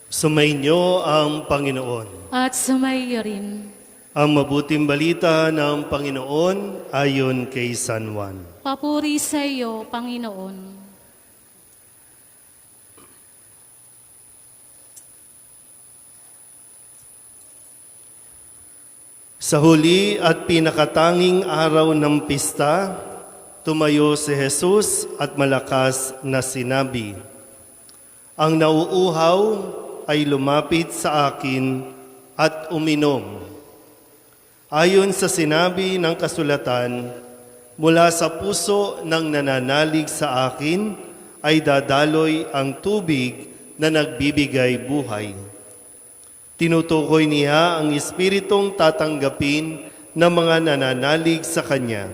Sumainyo ang Panginoon. At sumaiyo rin. Ang mabuting balita ng Panginoon ayon kay San Juan. Papuri sa iyo, Panginoon. Sa huli at pinakatanging araw ng pista, tumayo si Jesus at malakas na sinabi, "Ang nauuhaw ay lumapit sa akin at uminom. Ayon sa sinabi ng kasulatan, mula sa puso ng nananalig sa akin ay dadaloy ang tubig na nagbibigay buhay." Tinutukoy niya ang espiritong tatanggapin ng mga nananalig sa Kanya.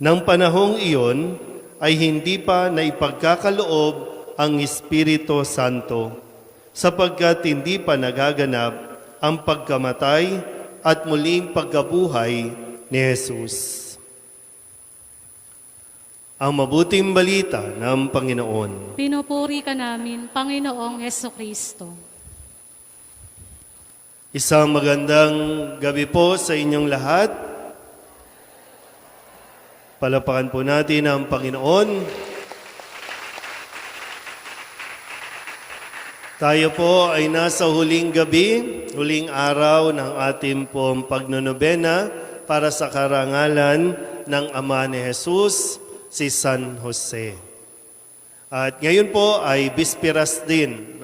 Nang panahong iyon ay hindi pa naipagkakaloob ang Espiritu Santo, sapagkat hindi pa nagaganap ang pagkamatay at muling pagkabuhay ni Jesus. Ang mabuting balita ng Panginoon. Pinupuri ka namin, Panginoong Hesukristo. Isang magandang gabi po sa inyong lahat. Palapakan po natin ang Panginoon. Tayo po ay nasa huling gabi, huling araw ng ating pong pagnonobena para sa karangalan ng Ama ni Jesus, si San Jose. At ngayon po ay bisperas din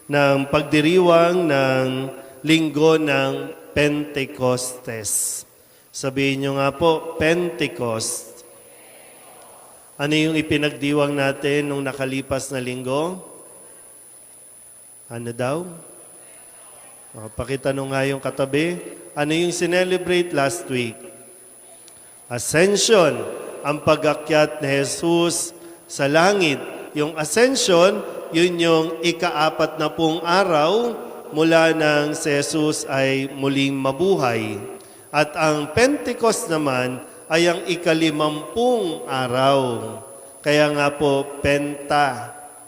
ng pagdiriwang ng linggo ng Pentecostes. Sabihin nyo nga po, Pentecost. Ano yung ipinagdiwang natin nung nakalipas na linggo? Ano daw? Pakita nyo nga yung katabi. Ano yung sinelebrate last week? Ascension, ang pag-akyat ni Jesus sa langit. Yung ascension, yun yung ika-40 araw mula nang si Jesus ay muling mabuhay. At ang Pentecost naman ay ang ika-50 araw. Kaya nga po, Pentateuch,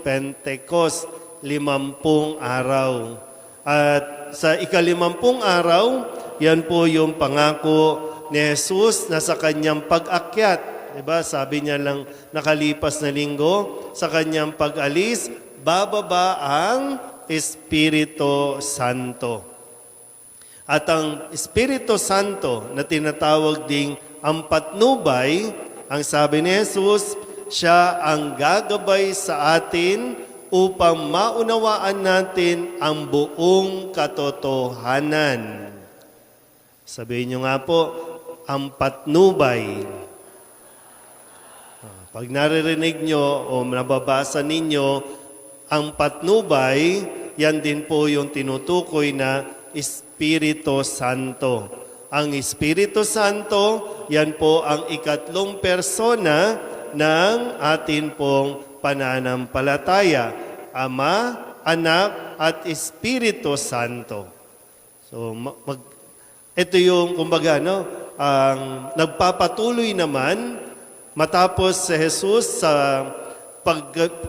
Pentecost, 50 araw. At sa ika-50 araw, yan po yung pangako ni Jesus na sa kanyang pag-akyat. Diba? Sabi niya lang nakalipas na linggo, sa kanyang pag-alis, bababa ang Espiritu Santo. At ang Espiritu Santo na tinatawag ding ang patnubay, ang sabi ni Jesus, siya ang gagabay sa atin upang maunawaan natin ang buong katotohanan. Sabihin nyo nga po, ang patnubay. Pag naririnig nyo o nababasa ninyo, ang patnubay, yan din po yung tinutukoy na Espiritu Santo. Ang Espiritu Santo, yan po ang ikatlong persona ng atin pong pananampalataya. Ama, Anak, at Espiritu Santo. So, ito yung, kumbaga, ang nagpapatuloy naman matapos si Jesus sa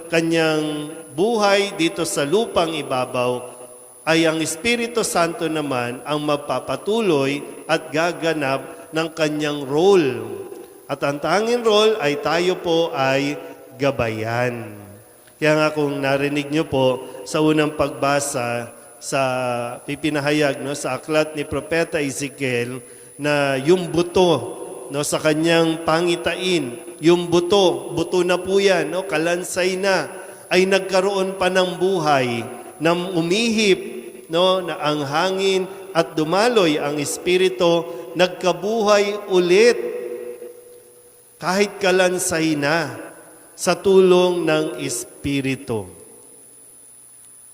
kanyang buhay dito sa lupang ibabaw, ay ang Espiritu Santo naman ang magpapatuloy at gaganap ng kanyang role. At ang tanging role ay tayo po ay gabayan. Kaya nga kung narinig nyo po sa unang pagbasa sa pipinahayag sa aklat ni Propeta Ezekiel na yung buto sa kanyang pangitain, yung buto na po yan, kalansay na, ay nagkaroon pa ng buhay, nang umihip na ang hangin at dumaloy ang Espiritu, nagkabuhay ulit kahit kalansay na sa tulong ng Espiritu.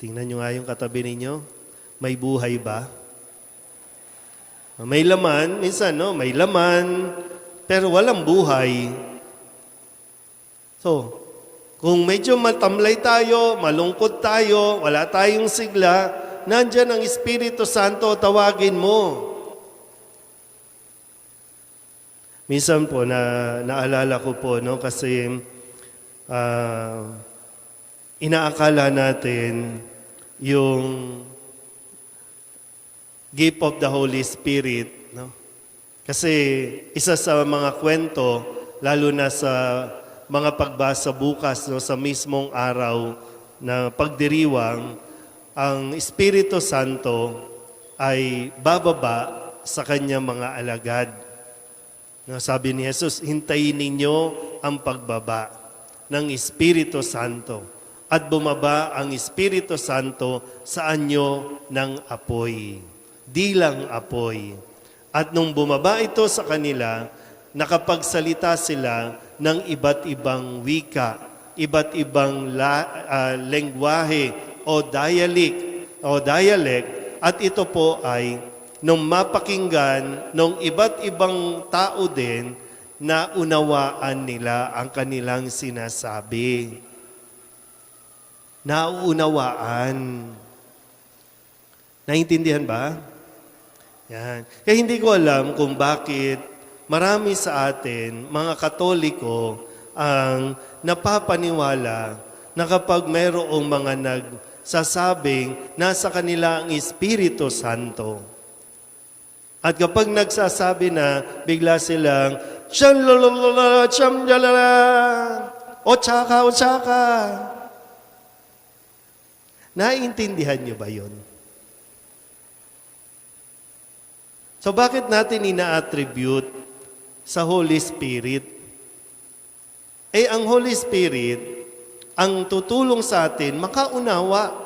Tingnan nyo nga yung katabi ninyo. May buhay ba? May laman, minsan may laman, pero walang buhay. So, kung medyo matamlay tayo, malungkot tayo, wala tayong sigla, nandyan ang Espiritu Santo, tawagin mo. Minsan po, naalala ko po, kasi inaakala natin yung gift of the Holy Spirit, no? Kasi isa sa mga kwento, lalo na sa mga pagbasa bukas, no, sa mismong araw na pagdiriwang, ang Espiritu Santo ay bababa sa kanyang mga alagad. No, sabi ni Jesus, hintayin ninyo ang pagbaba ng Espiritu Santo at bumaba ang Espiritu Santo sa anyo ng apoy, dilang apoy. At nung bumaba ito sa kanila, nakapagsalita sila ng iba't ibang wika, iba't ibang lengguwahe o dialect, at ito po ay nung mapakinggan ng iba't ibang tao din, na unawaan nila ang kanilang sinasabi. Nauunawaan. Naintindihan ba? Yan. Kaya hindi ko alam kung bakit marami sa atin, mga Katoliko, ang napapaniwala na kapag mayroong mga nagsasabing nasa kanila ang Espiritu Santo. At kapag nagsasabi na, bigla silang, "Shalala, chamjalala, ochaka, ochaka." Naiintindihan niyo ba yun? So bakit natin ina-attribute sa Holy Spirit? Ang Holy Spirit, ang tutulong sa atin, makaunawa,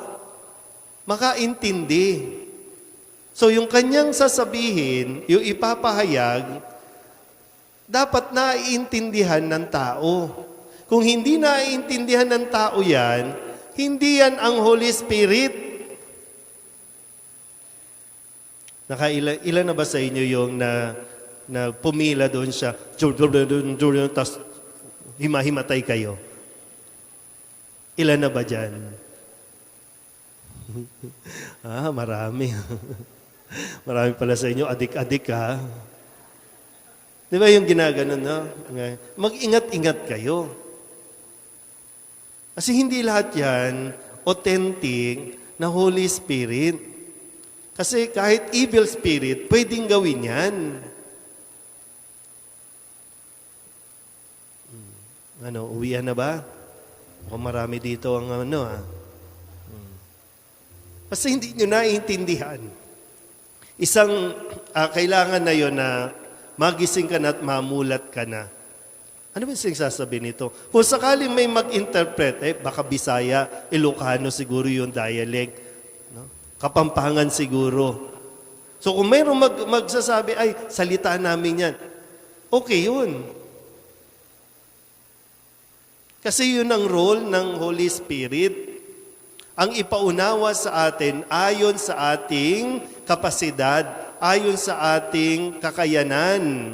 makaintindi. So yung kanyang sasabihin, yung ipapahayag, dapat naiintindihan ng tao. Kung hindi naiintindihan ng tao yan, hindi yan ang Holy Spirit. Ilan na ba sa inyo yung na pumila doon siya, tapos himahimatay kayo? Ilan na ba dyan? Marami. Marami pala sa inyo, adik-adik ha. Di ba yung ginaganon, no? Mag-ingat-ingat kayo. Kasi hindi lahat yan authentic na Holy Spirit. Kasi kahit evil spirit, pwedeng gawin yan. Uwian na ba? O marami dito ang Kasi hindi nyo naiintindihan. Isang kailangan na yon na magising ka na at mamulat ka na. Ano ba yung sasabihin nito? Kung sakaling may mag-interpret, baka Bisaya, Ilocano siguro yung dialect. No? Kapampangan siguro. So kung mayroong magsasabi, ay, salita namin yan. Okay yun. Kasi yun ang role ng Holy Spirit. Ang ipaunawa sa atin ayon sa ating kapasidad, ayon sa ating kakayanan.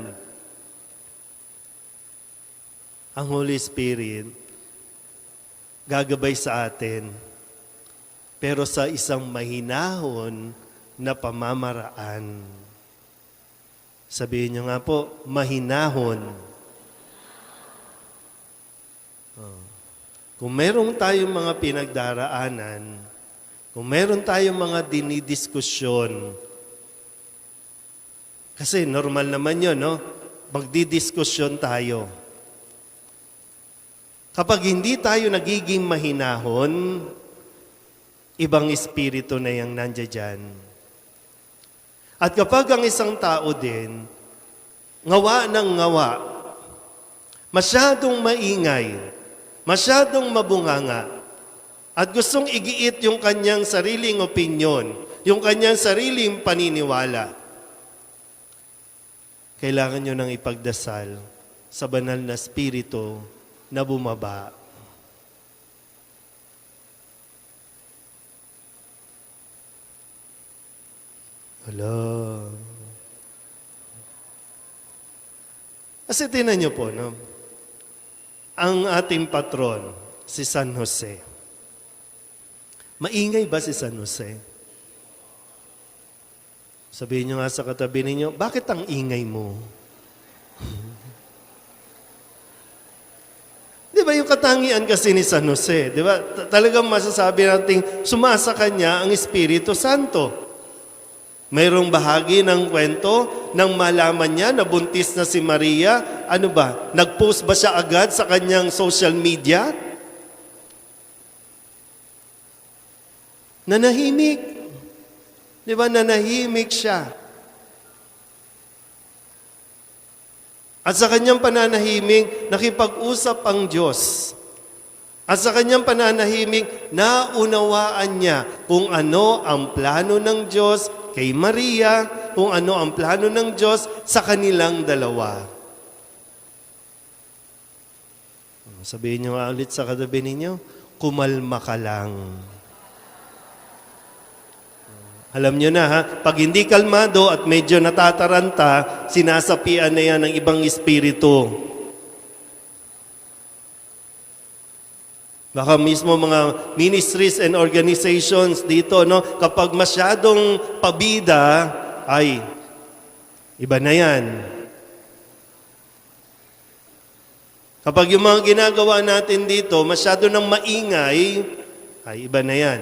Ang Holy Spirit, gagabay sa atin, pero sa isang mahinahon na pamamaraan. Sabihin niyo nga po, mahinahon. Kung meron tayong mga pinagdaraanan, kung meron tayong mga dinidiskusyon, kasi normal naman yun, no? Magdidiskusyon tayo. Kapag hindi tayo nagiging mahinahon, ibang espiritu na yung nandiyan. At kapag ang isang tao din, ngawa ng ngawa, masyadong maingay, masyadong mabunganga, at gustong igiit yung kanyang sariling opinyon, yung kanyang sariling paniniwala, kailangan nyo nang ipagdasal sa banal na espiritu na bumaba. Hello. Kasi tinan nyo po, no? Ang ating patron, si San Jose. Maingay ba si San Jose? Sabihin nyo nga sa katabi ninyo, bakit ang ingay mo? Di di ba yung katangian kasi ni San Jose, di ba? Talagang masasabi natin, sumasa kanya ang Espiritu Santo. Mayroong bahagi ng kwento nang malaman niya na buntis na si Maria. Ano ba? Nag-post ba siya agad sa kanyang social media? Nanahimik. Di ba? Nanahimik siya. At sa kanyang pananahimik, nakipag-usap ang Diyos. At sa kanyang pananahimik, naunawaan niya kung ano ang plano ng Diyos kay Maria, kung ano ang plano ng Diyos sa kanilang dalawa. Sabihin niyo ulit sa katabi ninyo, kumalma ka lang. Alam niyo na ha, pag hindi kalmado at medyo natataranta, sinasapian na yan ng ibang espiritu. Baka mismo mga ministries and organizations dito, no, kapag masyadong pabida, ay, iba na yan. Kapag yung mga ginagawa natin dito, masyado nang maingay, ay, iba na yan.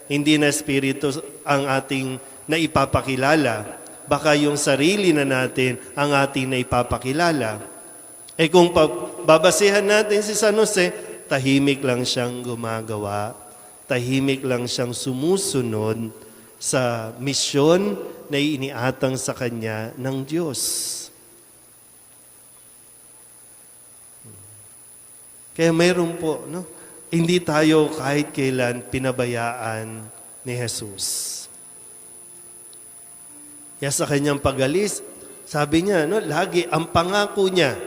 Hindi na espiritu ang ating naipapakilala. Baka yung sarili na natin ang ating naipapakilala. Eh kung babasehan natin si San Jose, tahimik lang siyang gumagawa, tahimik lang siyang sumusunod sa misyon na iniatang sa kanya ng Diyos. Kaya mayroon po, no? Hindi tayo kahit kailan pinabayaan ni Jesus. Kaya sa kanyang pag-alis, sabi niya, no, lagi ang pangako niya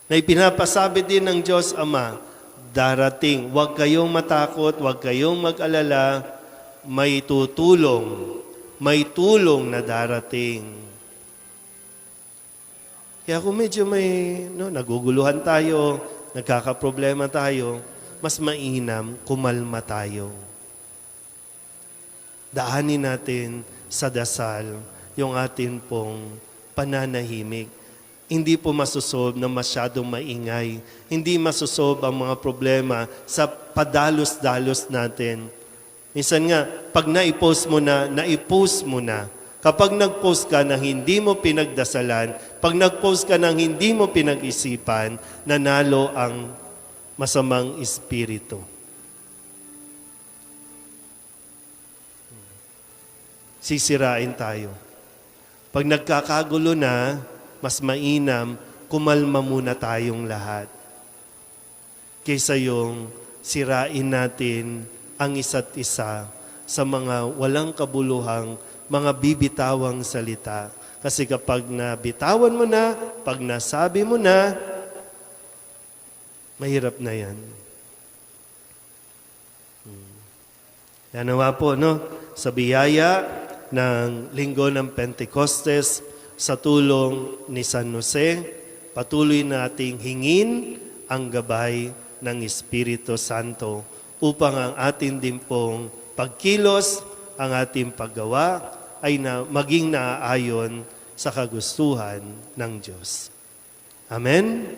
na ipinapasabi din ng Diyos Ama, darating, huwag kayong matakot, huwag kayong mag-alala, may may tulong na darating. Kaya kung medyo naguguluhan tayo, nagkakaproblema tayo, mas mainam kumalma tayo. Daanin natin sa dasal yung atin pong pananahimik. Hindi po masusolve na masyadong maingay. Hindi masusolve ang mga problema sa padalos-dalos natin. Minsan nga, pag naipost mo na, naipost mo na. Kapag nag-post ka na hindi mo pinagdasalan, pag nag-post ka na hindi mo pinag-isipan, nanalo ang masamang espiritu. Sisirain tayo. Pag nagkakagulo na, mas mainam, kumalma muna tayong lahat. Kaysa yung sirain natin ang isa't isa sa mga walang kabuluhang mga bibitawang salita. Kasi kapag nabitawan mo na, pag nasabi mo na, mahirap na yan. Yan nawa po, no? Sa biyaya ng linggo ng Pentecostes, sa tulong ni San Jose, patuloy nating hingin ang gabay ng Espiritu Santo upang ang atin din pong pagkilos, ang ating paggawa, ay maging naaayon sa kagustuhan ng Diyos. Amen?